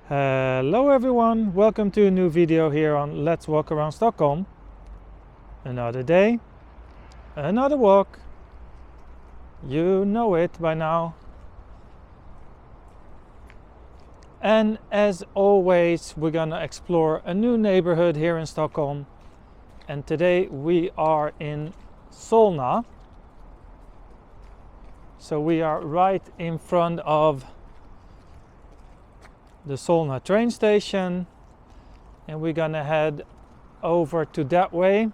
Hello everyone, welcome to a new video here on Let's Walk Around Stockholm. Another day, another walk. You know it by now. And as always, we're gonna explore a new neighborhood here in Stockholm. And today we are in Solna. So we are right in front of the Solna train station, and we're gonna head over to that way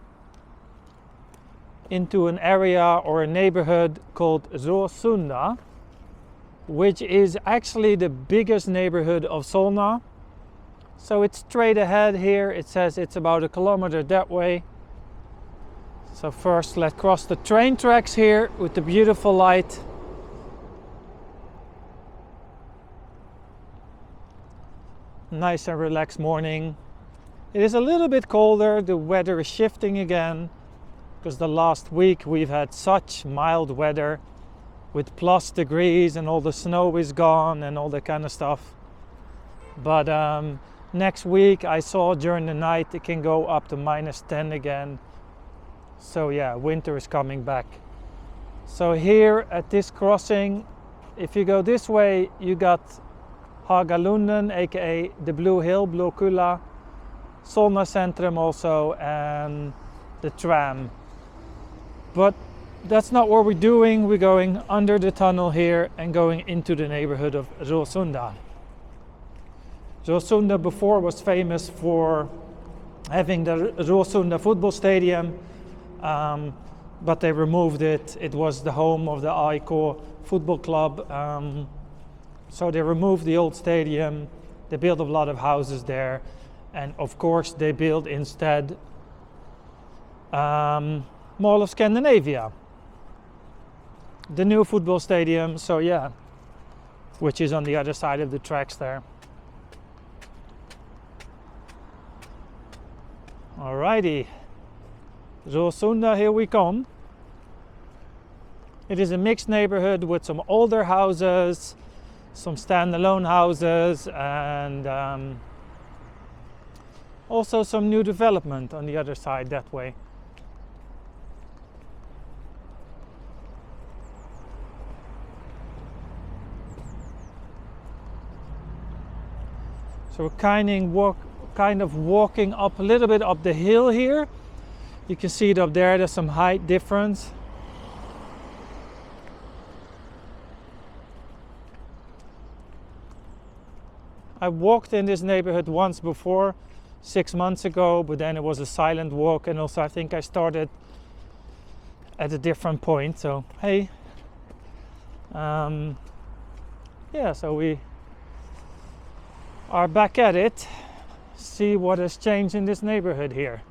into an area or a neighborhood called Råsunda, which is actually the biggest neighborhood of Solna. So it's straight ahead here. It says it's about 1 kilometer that way. So first let's cross the train tracks here with the beautiful light. Nice and relaxed morning. It is a little bit colder. The weather is shifting again because the last week we've had such mild weather with plus degrees and all the snow is gone and all that kind of stuff. But next week I saw during the night it can go up to -10 again. So yeah, winter is coming back. So here at this crossing, if you go this way, you got Hagalunden, aka the Blue Hill, Blue Kulla, Solna Centrum also, and the tram. But that's not what we're doing. We're going under the tunnel here and going into the neighborhood of Råsunda. Råsunda before was famous for having the Råsunda football stadium, but they removed it. It was the home of the AIK football club. So they removed the old stadium, they built a lot of houses there, and of course they built instead Mall of Scandinavia, the new football stadium. So yeah, which is on the other side of the tracks there. Alrighty, Råsunda, here we come. It is a mixed neighborhood with some older houses, some standalone houses, and also some new development on the other side that way. So we're kind of walking up a little bit up the hill here. You can see it up there, there's some height difference. I walked in this neighborhood once before, 6 months ago, but then it was a silent walk, and also I think I started at a different point. So hey, yeah, so we are back at it. See what has changed in this neighborhood here.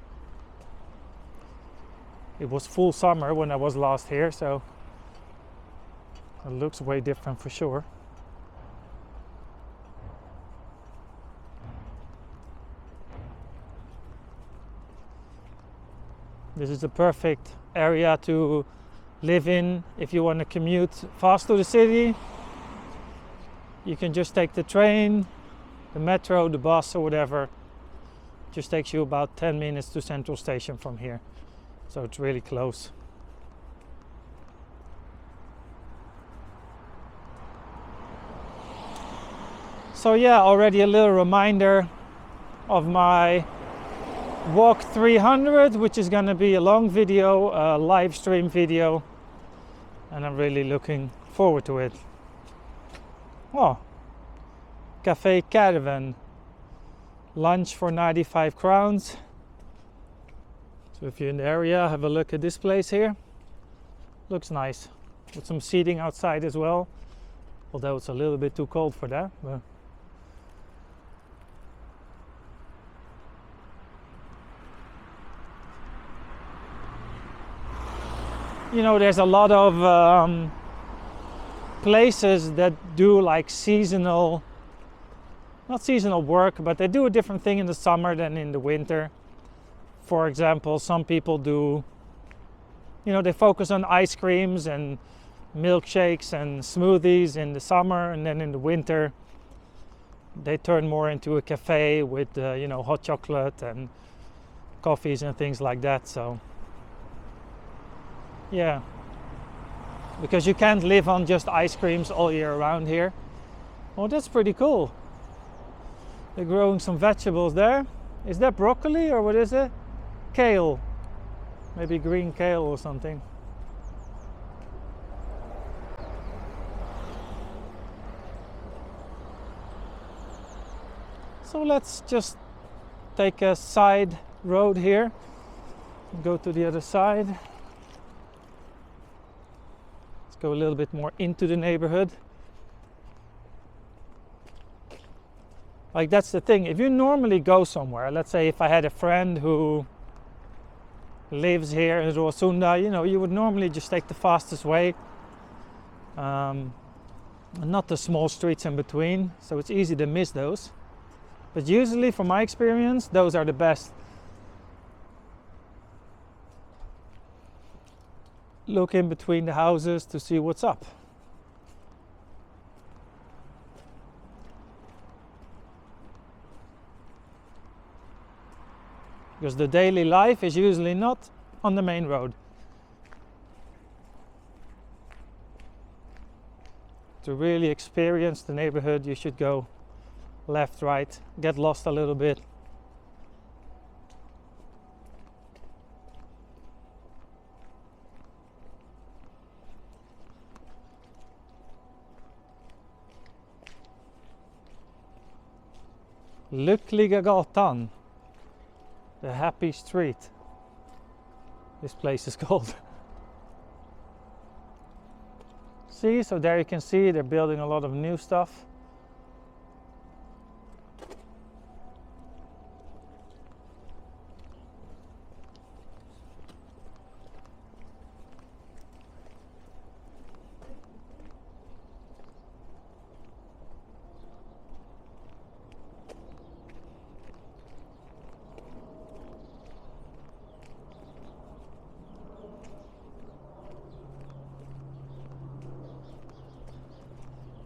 It was full summer when I was last here, so it looks way different for sure. This is the perfect area to live in if you want to commute fast to the city. You can just take the train, the metro, the bus or whatever. It just takes you about 10 minutes to Central Station from here. So it's really close. So yeah, already a little reminder of my Walk 300, which is going to be a long video, a live stream video, and I'm really looking forward to it. Oh, Cafe Caravan, lunch for 95 crowns. So if you're in the area, have a look at this place here. Looks nice, with some seating outside as well, although it's a little bit too cold for that. But you know, there's a lot of places that do like seasonal, not seasonal work, but they do a different thing in the summer than in the winter. For example, some people do, you know, they focus on ice creams and milkshakes and smoothies in the summer, and then in the winter they turn more into a cafe with you know, hot chocolate and coffees and things like that. So yeah, because you can't live on just ice creams all year around here. Oh, that's pretty cool. They're growing some vegetables there. Is that broccoli or what is it? Kale. Maybe green kale or something. So let's just take a side road here and go to the other side. Let's go a little bit more into the neighborhood. Like, that's the thing, if you normally go somewhere, let's say if I had a friend who lives here in Råsunda, you know, you would normally just take the fastest way, not the small streets in between, so it's easy to miss those. But usually, from my experience, those are the best. Look in between the houses to see what's up. Because the daily life is usually not on the main road. To really experience the neighborhood, you should go left, right, get lost a little bit. Lyckliga gatan. The happy street. This place is called. See, so there you can see they're building a lot of new stuff.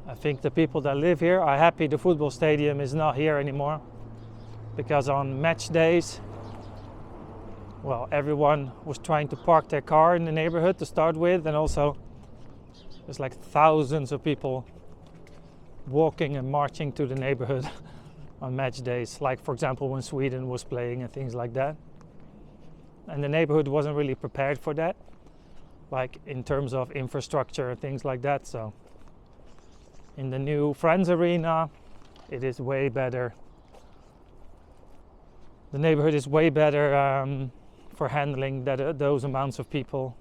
I think the people that live here are happy the football stadium is not here anymore, because on match days, well, everyone was trying to park their car in the neighborhood to start with, and also there's like thousands of people walking and marching to the neighborhood on match days, like for example when Sweden was playing and things like that. And the neighborhood wasn't really prepared for that, like in terms of infrastructure and things like that. So in the new Friends Arena, it is way better. The neighborhood is way better for handling those amounts of people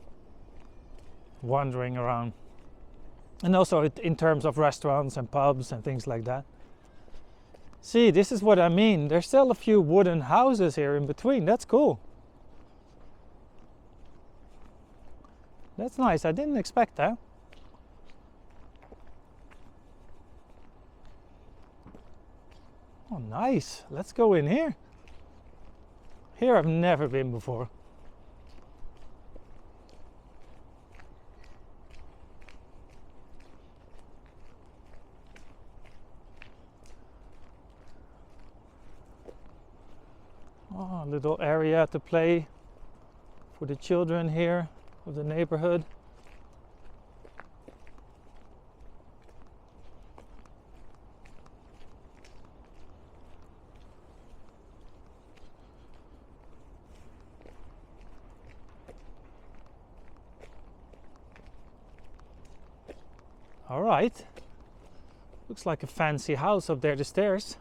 wandering around. And also in terms of restaurants and pubs and things like that. See, this is what I mean. There's still a few wooden houses here in between. That's cool. That's nice. I didn't expect that. Oh, nice. Let's go in here. Here I've never been before. Oh, a little area to play for the children here of the neighborhood. All right, looks like a fancy house up there, the stairs.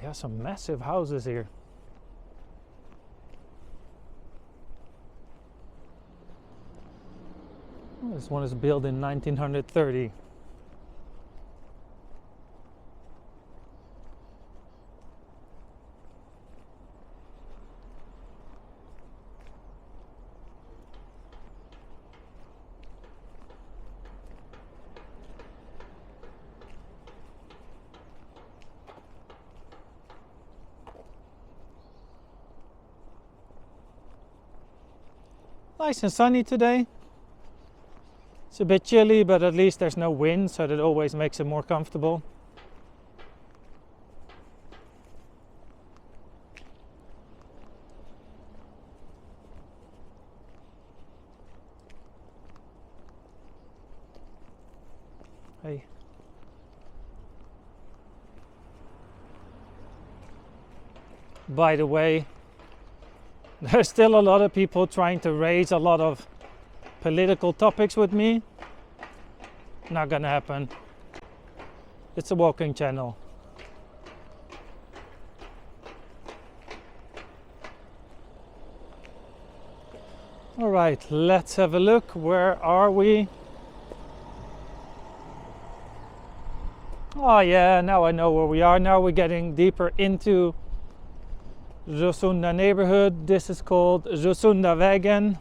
Yeah, some massive houses here. Oh, this one is built in 1930. Nice and sunny today. It's a bit chilly, but at least there's no wind, so that always makes it more comfortable. Hey. By the way, there's still a lot of people trying to raise a lot of political topics with me. Not gonna happen. It's a walking channel. All right, let's have a look. Where are we? Oh yeah, now I know where we are. Now we're getting deeper into Rsunda neighborhood. This is called Rsunda wagon.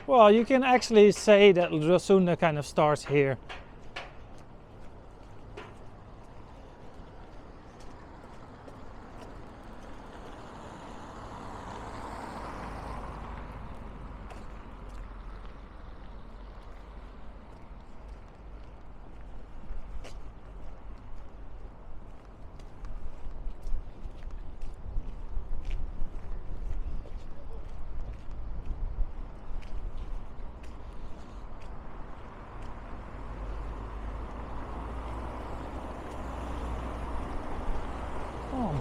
Well, you can actually say that Rsunda kind of starts here.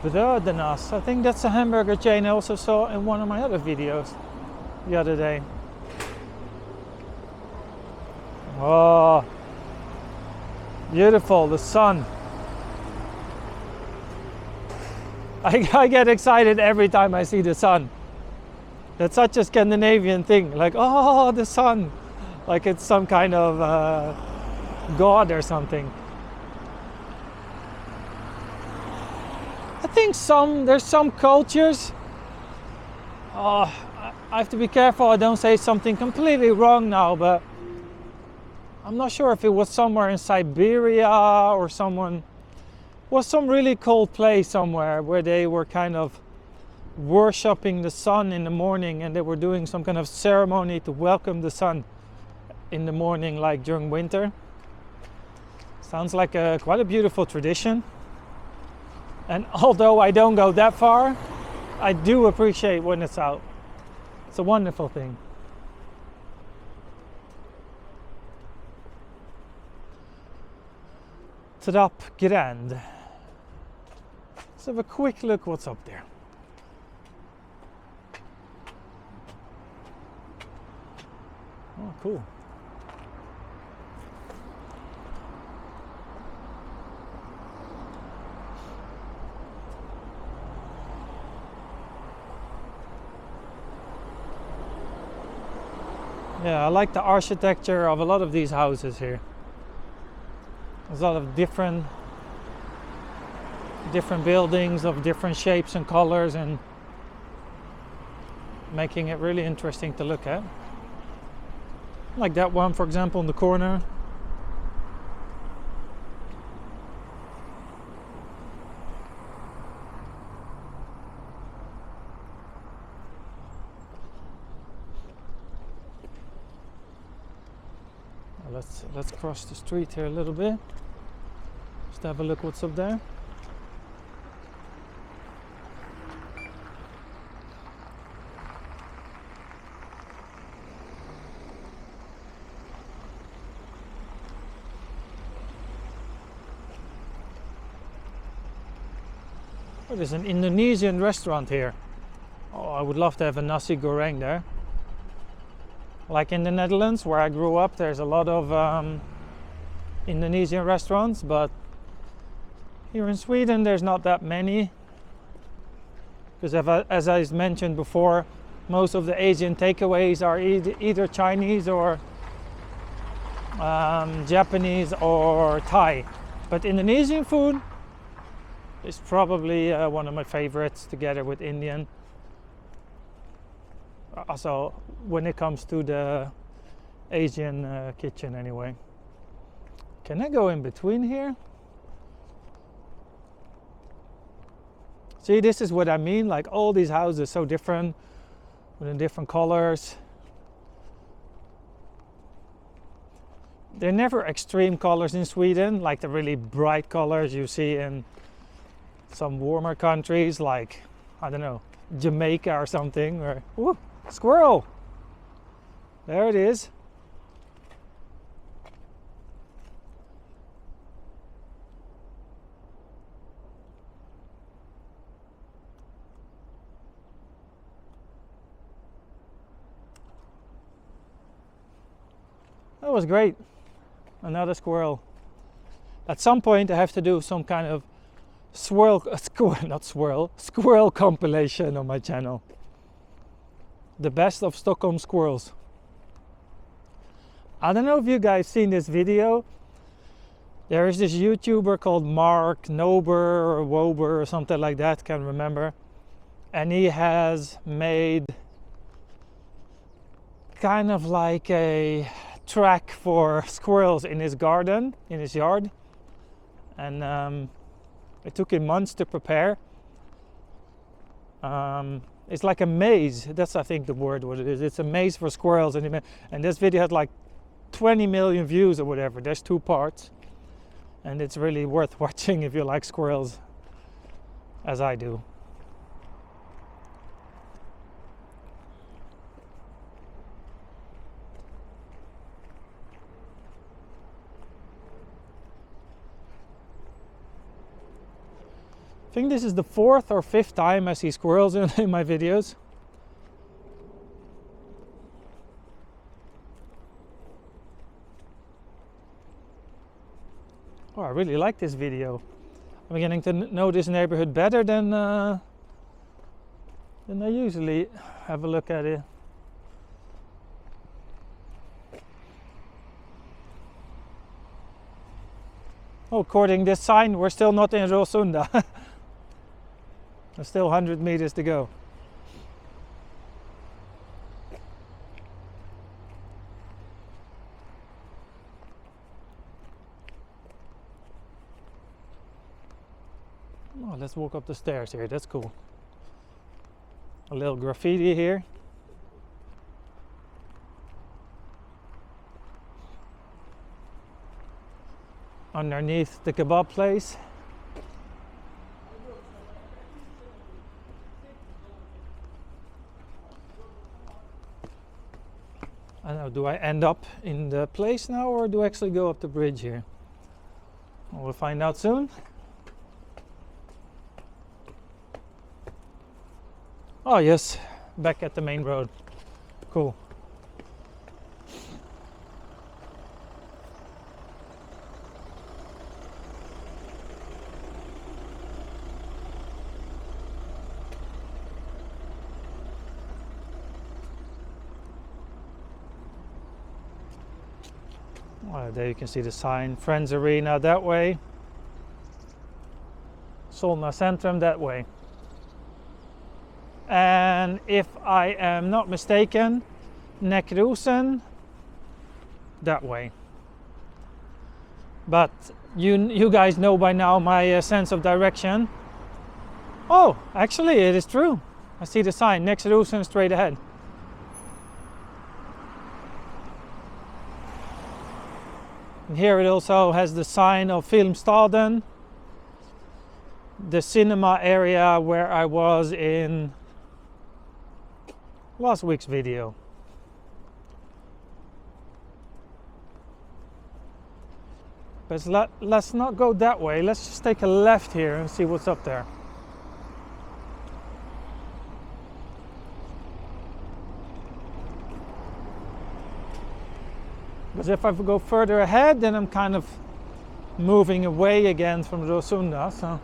Brödernas. I think that's a hamburger chain I also saw in one of my other videos the other day. Oh, beautiful, the sun. I get excited every time I see the sun. That's such a Scandinavian thing, like, oh, the sun, like it's some kind of god or something. I think there's some cultures. I have to be careful I don't say something completely wrong now, but I'm not sure if it was somewhere in Siberia or some really cold place somewhere where they were kind of worshipping the sun in the morning, and they were doing some kind of ceremony to welcome the sun in the morning, like during winter. Sounds like quite a beautiful tradition. And although I don't go that far, I do appreciate when it's out. It's a wonderful thing. Trappgränd. Let's have a quick look what's up there. Oh, cool. Yeah, I like the architecture of a lot of these houses here. There's a lot of different buildings of different shapes and colors, and making it really interesting to look at. Like that one, for example, in the corner. Let's cross the street here a little bit. Just have a look what's up there. Oh, there's an Indonesian restaurant here. Oh, I would love to have a nasi goreng there. Like in the Netherlands, where I grew up, there's a lot of Indonesian restaurants, but here in Sweden there's not that many, because as I mentioned before, most of the Asian takeaways are either Chinese or Japanese or Thai. But Indonesian food is probably one of my favorites, together with Indian. Also, when it comes to the Asian kitchen anyway. Can I go in between here? See, this is what I mean, like all these houses so different, with the different colors. They're never extreme colors in Sweden, like the really bright colors you see in some warmer countries, like, I don't know, Jamaica or something. Or, ooh, squirrel! There it is. That was great. Another squirrel. At some point I have to do some kind of squirrel compilation on my channel. The best of Stockholm squirrels. I don't know if you guys seen this video. There is this YouTuber called Mark Nober or Wober or something like that, can't remember. And he has made kind of like a track for squirrels in his garden, in his yard. And it took him months to prepare. It's like a maze. That's, I think, the word what it is. It's a maze for squirrels. And this video had like 20 million views or whatever. There's 2 parts. And it's really worth watching if you like squirrels, as I do. I think this is the 4th or 5th time I see squirrels in my videos. Oh, I really like this video. I'm beginning to know this neighborhood better than I usually have a look at it. Oh, according to this sign, we're still not in Råsunda. There's still 100 meters to go. Oh, let's walk up the stairs here. That's cool. A little graffiti here. Underneath the kebab place. I don't know, do I end up in the place now or do I actually go up the bridge here? Well, we'll find out soon. Oh yes, back at the main road. Cool. There you can see the sign, Friends Arena that way, Solna Centrum that way. And if I am not mistaken, Näckrosen that way. But you guys know by now my sense of direction. Oh, actually it is true. I see the sign, Näckrosen straight ahead. And here it also has the sign of Filmstaden, the cinema area where I was in last week's video. But let's not go that way. Let's just take a left here and see what's up there. Because if I go further ahead, then I'm kind of moving away again from Rsunda. So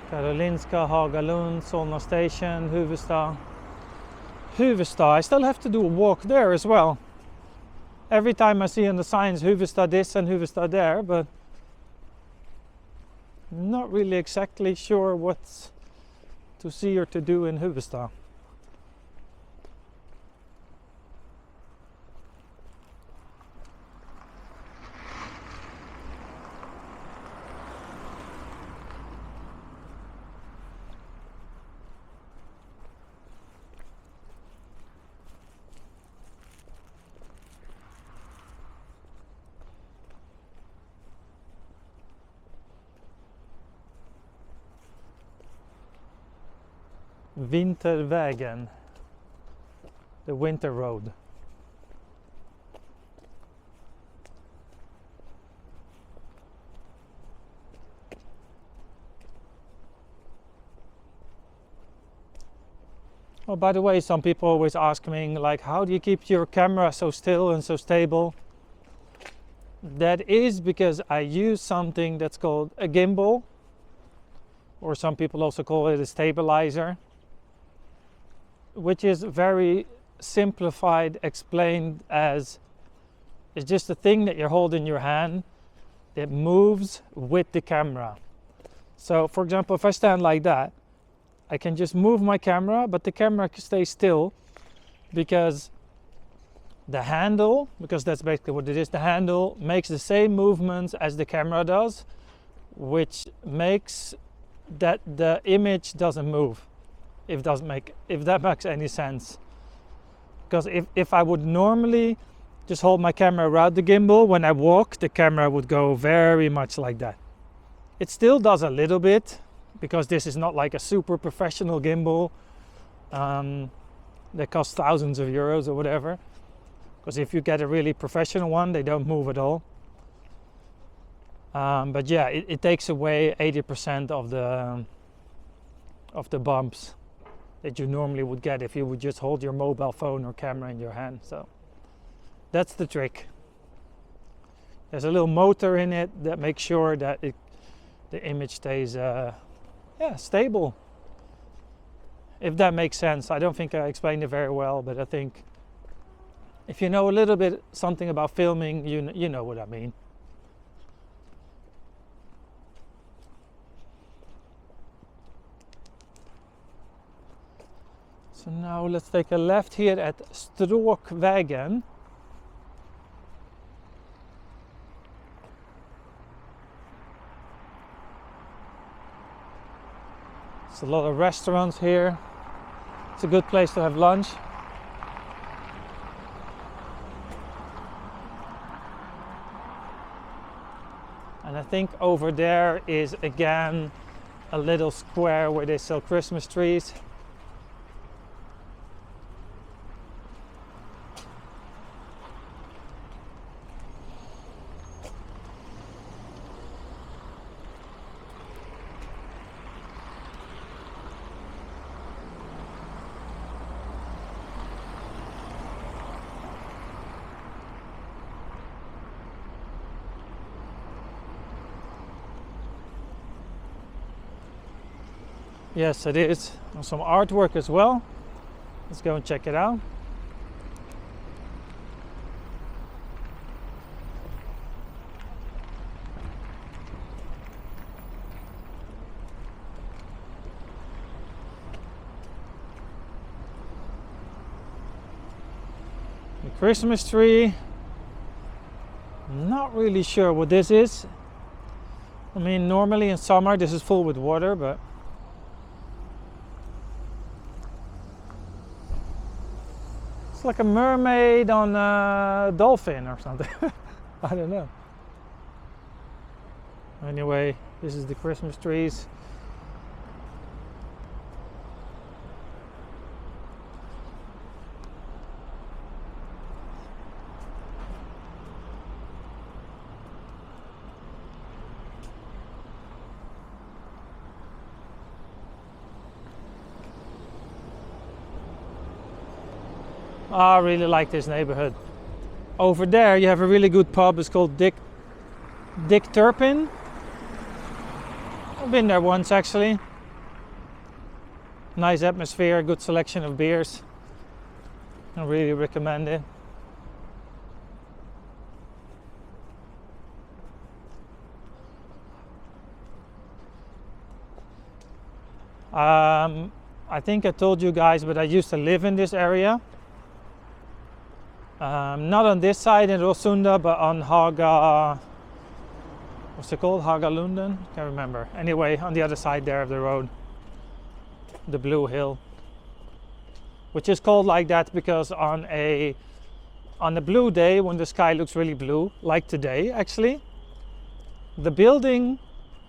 Karolinska, Hagalund, Solna Station, Hooverstar. Hooverstar, I still have to do a walk there as well. Every time I see on the signs Hooverstar this and Hooverstar there, but Not really exactly sure what's to see or to do in Hooverstar. Vintervägen, the winter road. Oh, by the way, some people always ask me, like, how do you keep your camera so still and so stable? That is because I use something that's called a gimbal, or some people also call it a stabilizer, which is very simplified, explained as it's just a thing that you hold in your hand that moves with the camera. So for example, if I stand like that, I can just move my camera, but the camera stays still because the handle, because that's basically what it is, the handle makes the same movements as the camera does, which makes that the image doesn't move. If that makes any sense. Because if I would normally just hold my camera around the gimbal, when I walk, the camera would go very much like that. It still does a little bit, because this is not like a super professional gimbal that costs thousands of euros or whatever. Because if you get a really professional one, they don't move at all. But yeah, it takes away 80% of the bumps that you normally would get if you would just hold your mobile phone or camera in your hand. So that's the trick. There's a little motor in it that makes sure that the image stays stable. If that makes sense. I don't think I explained it very well, but I think if you know a little bit something about filming, you know what I mean. So now let's take a left here at Stråkvägen. There's a lot of restaurants here. It's a good place to have lunch. And I think over there is again a little square where they sell Christmas trees. Yes, it is. And some artwork as well. Let's go and check it out. The Christmas tree. I'm not really sure what this is. I mean, normally in summer this is full with water, but it's like a mermaid on a dolphin or something. I don't know. Anyway, this is the Christmas trees. I really like this neighborhood. Over there you have a really good pub. It's called Dick Turpin. I've been there once actually. Nice atmosphere, good selection of beers. I really recommend it. I think I told you guys, but I used to live in this area. Not on this side in Råsunda, but on Haga, what's it called? Hagalunden? Can't remember. Anyway, on the other side there of the road, the blue hill, which is called like that because on a blue day when the sky looks really blue, like today actually, the building,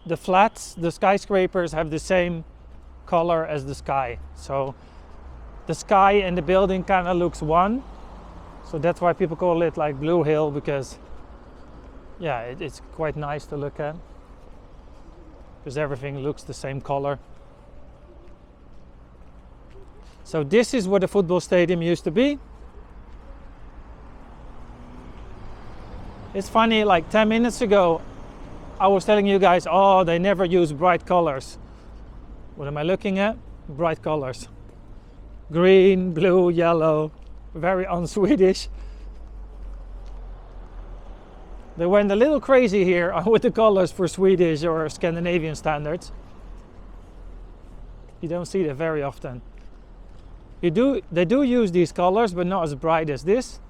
the flats, the skyscrapers have the same color as the sky. So the sky and the building kind of looks one. So that's why people call it like Blue Hill, because yeah, it's quite nice to look at because everything looks the same color. So this is where the football stadium used to be. It's funny, like 10 minutes ago I was telling you guys, oh, they never use bright colors. What am I looking at? Bright colors. Green, blue, yellow. Very un-Swedish. They went a little crazy here with the colors for Swedish or Scandinavian standards. You don't see that very often. They do use these colors, but not as bright as this.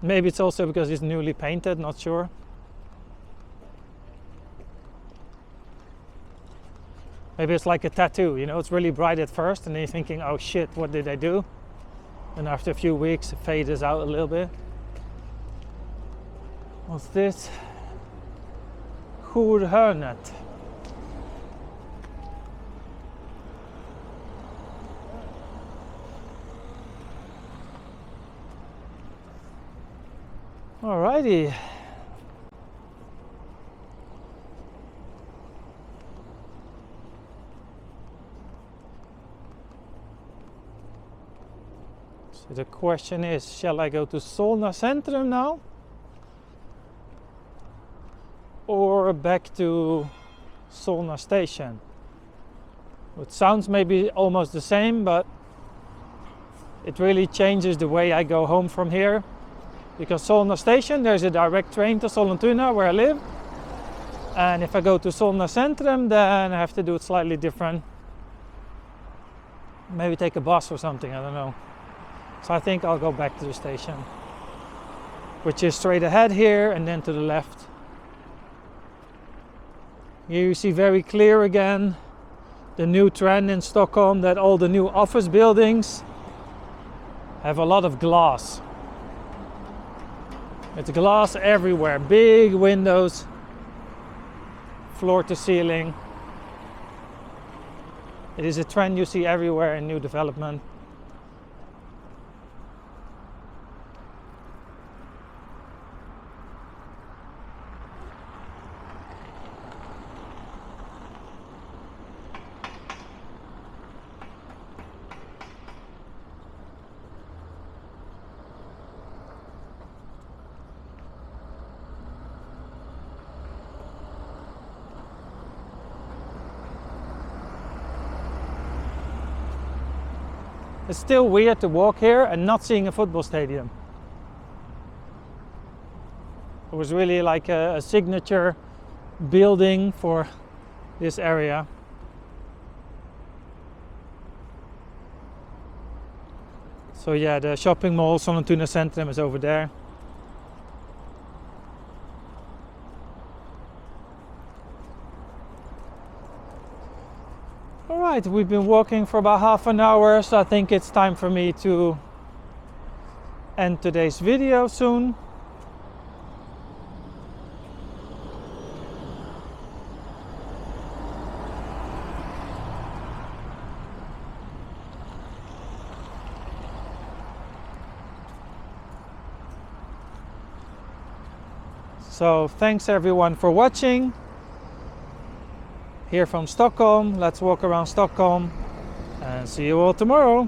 Maybe it's also because it's newly painted, not sure. Maybe it's like a tattoo, you know, it's really bright at first and then you're thinking, oh shit, what did I do? And after a few weeks it fades out a little bit. What's this? Hooverstar. Alrighty. So the question is, shall I go to Solna Centrum now? Or back to Solna Station? It sounds maybe almost the same, but it really changes the way I go home from here. Because Solna Station, there's a direct train to Sollentuna where I live. And if I go to Solna Centrum, then I have to do it slightly different. Maybe take a bus or something, I don't know. So I think I'll go back to the station, which is straight ahead here and then to the left. Here you see very clear again the new trend in Stockholm that all the new office buildings have a lot of glass. It's glass everywhere, big windows, floor to ceiling. It is a trend you see everywhere in new development. It's still weird to walk here and not seeing a football stadium. It was really like a signature building for this area. So yeah, the shopping mall Sollentuna Centrum is over there. Alright, we've been walking for about half an hour, so I think it's time for me to end today's video soon. So thanks everyone for watching. Here from Stockholm, let's walk around Stockholm and see you all tomorrow.